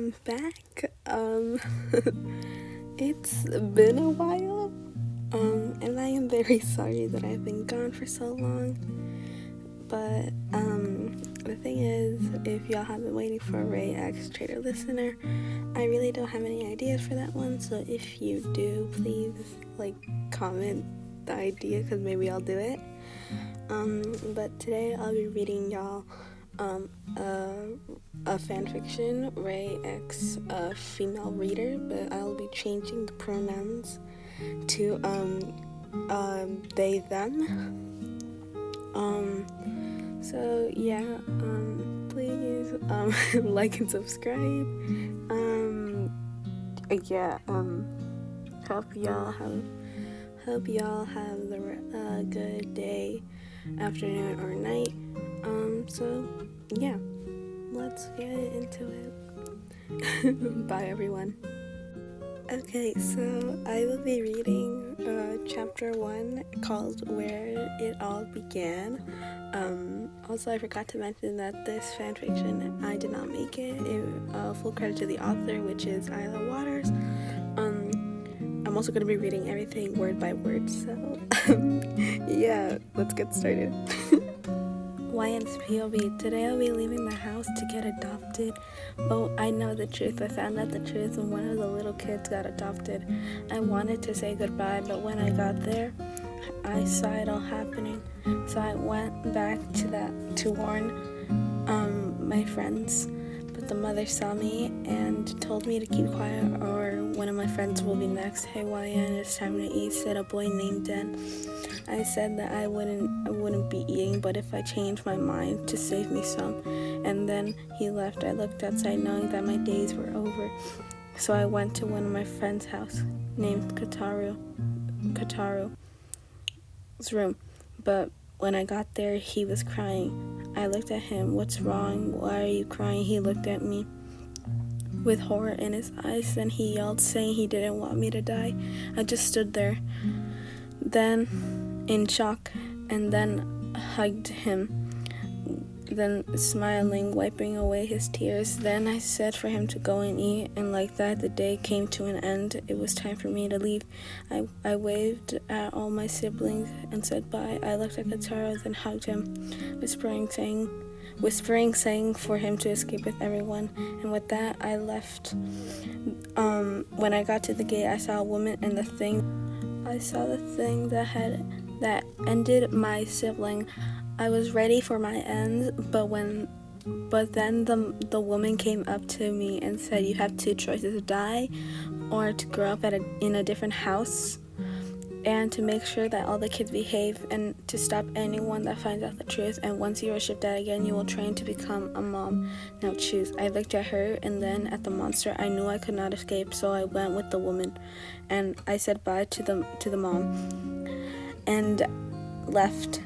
I'm back. It's been a while. And I am very sorry that I've been gone for so long. But the thing is, if y'all have been waiting for a Ray X Traitor listener, I really don't have any ideas for that one. So if you do, please comment the idea, because maybe I'll do it. But today I'll be reading y'all a fanfiction, Ray X, a female reader, but I'll be changing the pronouns to they, them. So yeah, please like and subscribe. Yeah, hope y'all have the good day, afternoon, or night. So yeah, let's get into it. Bye everyone. Okay, so I will be reading chapter 1 called Where It All Began. Also, I forgot to mention that this fanfiction, I did not make it. Full credit to the author, which is Isla Waters. I'm also going to be reading everything word by word, so yeah, let's get started. YN's POV. Today I'll be leaving the house to get adopted. Oh, I know the truth. I found out the truth when one of the little kids got adopted. I wanted to say goodbye, but when I got there, I saw it all happening. So I went back to warn my friends, but the mother saw me and told me to keep quiet or one of my friends will be next. Hey YN, it's time to eat, said a boy named Den. I said that I wouldn't be eating, but if I changed my mind, to save me some. And then he left. I looked outside knowing that my days were over. So I went to one of my friend's house named Kataru's room. But when I got there, he was crying. I looked at him. What's wrong? Why are you crying? He looked at me with horror in his eyes. Then he yelled, saying he didn't want me to die. I just stood there, then in shock, and then hugged him, then smiling, wiping away his tears. Then I said for him to go and eat, and like that the day came to an end. It was time for me to leave. I waved at all my siblings and said bye. I looked at Katara, then hugged him, whispering saying for him to escape with everyone. And with that I left. When I got to the gate, I saw a woman and the thing that ended my sibling. I was ready for my end, but then the woman came up to me and said, you have two choices: to die or to grow up in a different house, and to make sure that all the kids behave, and to stop anyone that finds out the truth. And once you are shipped out again, you will train to become a mom. Now choose. I looked at her and then at the monster. I knew I could not escape, so I went with the woman, and I said bye to the mom and left.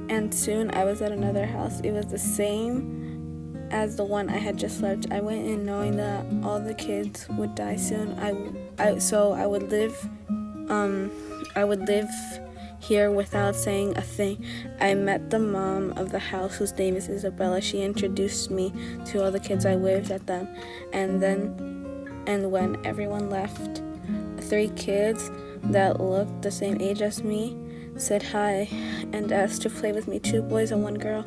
And soon I was at another house. It was the same as the one I had just left. I went in knowing that all the kids would die soon. I would live here without saying a thing. I met the mom of the house, whose name is Isabella. She introduced me to all the kids. I waved at them, and when everyone left, 3 kids that looked the same age as me said hi and asked to play with me. 2 boys and 1 girl.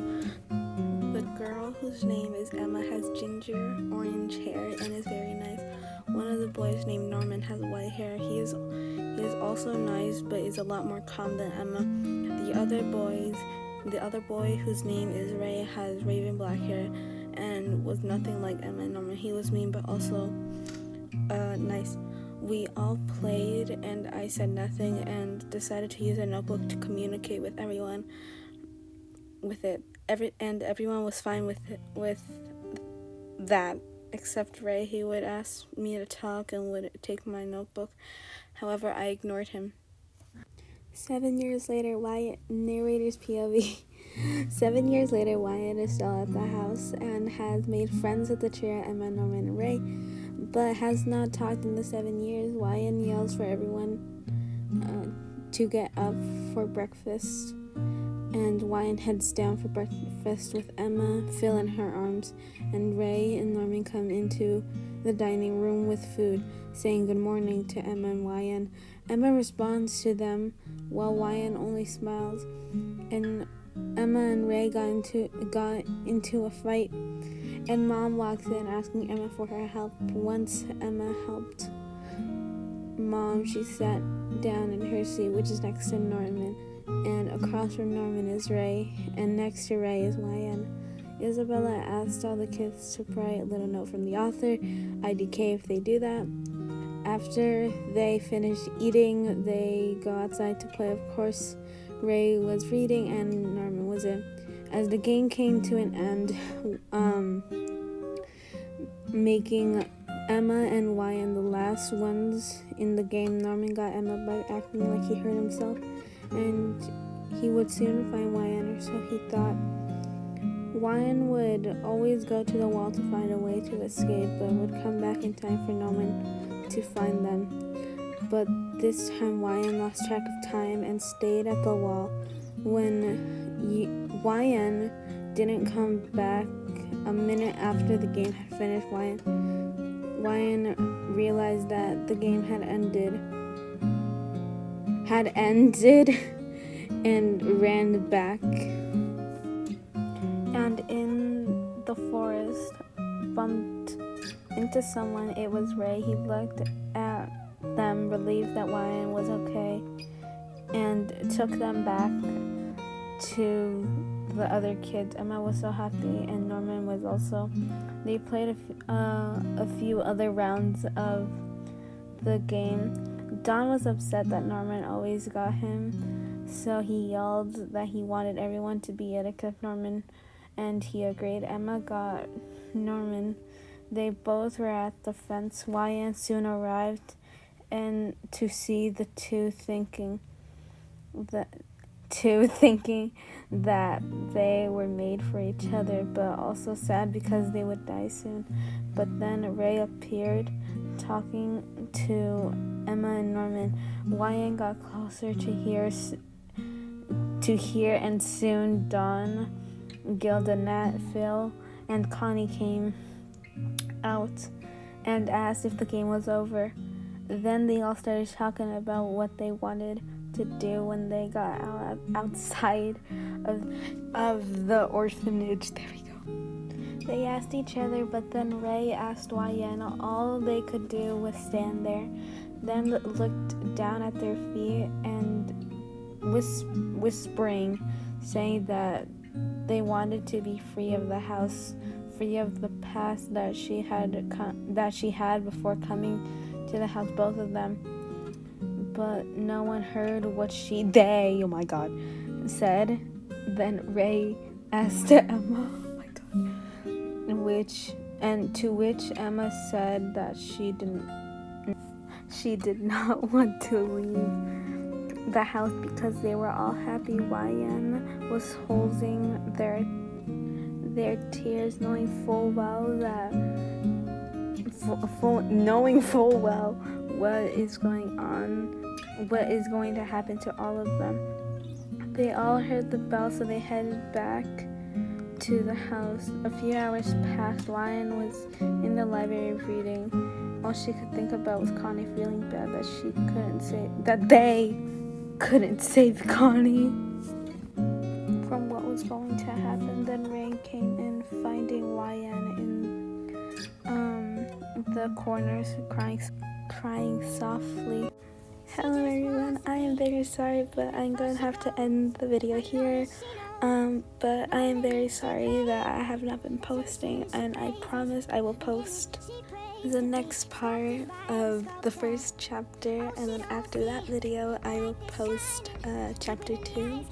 The girl, whose name is Emma, has ginger orange hair and is very nice. One of the boys, named Norman, has white hair. He is also nice, but is a lot more calm than Emma. The other boy, whose name is Ray, has raven black hair and was nothing like Emma and Norman. He was mean but also nice. We all played, and I said nothing and decided to use a notebook to communicate with everyone with it. Everyone was fine with that, except Ray. He would ask me to talk and would take my notebook. However, I ignored him. 7 years later, Wyatt, narrator's POV. 7 years later, Wyatt is still at the house and has made friends with the trio Emma, Norman, and Ray, but has not talked in the 7 years. Wyatt yells for everyone to get up for breakfast, and Wyan heads down for breakfast with Emma, Phil in her arms, and Ray and Norman come into the dining room with food, saying good morning to Emma and Wyan. Emma responds to them while Wyan only smiles, and Emma and Ray got into a fight, and Mom walks in asking Emma for her help. Once Emma helped Mom, she sat down in her seat, which is next to Norman, and across from Norman is Ray, and next to Ray is Wyan. Isabella asked all the kids to write a little note from the author, IDK if they do that. After they finish eating, they go outside to play. Of course, Ray was reading and Norman was in. As the game came to an end, making Emma and Wyan the last ones in the game, Norman got Emma by acting like he hurt himself, and he would soon find Wyan, or so he thought. Wyan would always go to the wall to find a way to escape, but would come back in time for Norman to find them. But this time Wyan lost track of time and stayed at the wall. When Wyan didn't come back a minute after the game had finished, Wyan realized that the game had ended and ran back. And in the forest, bumped into someone. It was Ray. He looked at them, relieved that Wyan was okay, and took them back to the other kids. Emma was so happy, and Norman was also. They played a few other rounds of the game. Don was upset that Norman always got him, so he yelled that he wanted everyone to be it except Norman, and he agreed. Emma got Norman. They both were at the fence. Wyan soon arrived, and to see the two thinking that they were made for each other, but also sad because they would die soon. But then Ray appeared, talking to Emma and Norman. Wyan got closer to hear, and soon Dawn, Gilda, Nat, Phil, and Connie came out and asked if the game was over. Then they all started talking about what they wanted to do when they got outside of the orphanage. There we go. They asked each other, but then Ray asked Wyan. All they could do was stand there, then looked down at their feet and whispering, saying that they wanted to be free of the house, free of the past that she had before coming to the house, both of them. But no one heard what they said. Then Ray asked Emma, to which Emma said that she did not want to leave the house because they were all happy. Wyan was holding their tears, knowing full well what is going to happen to all of them. They all heard the bell, so they headed back to the house. A few hours passed. Wyan was in the library reading. All she could think about was Connie, feeling bad that they couldn't save Connie from what was going to happen. Then Rain came in, finding Wyan in the corners, crying softly. Hello everyone, I am very sorry, but I'm going to have to end the video here. But I am very sorry that I have not been posting, and I promise I will post the next part of the first chapter, and then after that video I will post chapter 2.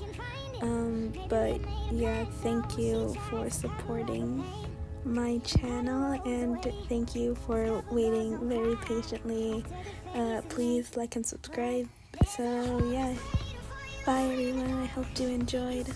But yeah, thank you for supporting my channel, and thank you for waiting very patiently. Please like and subscribe. So yeah, bye everyone, I hope you enjoyed.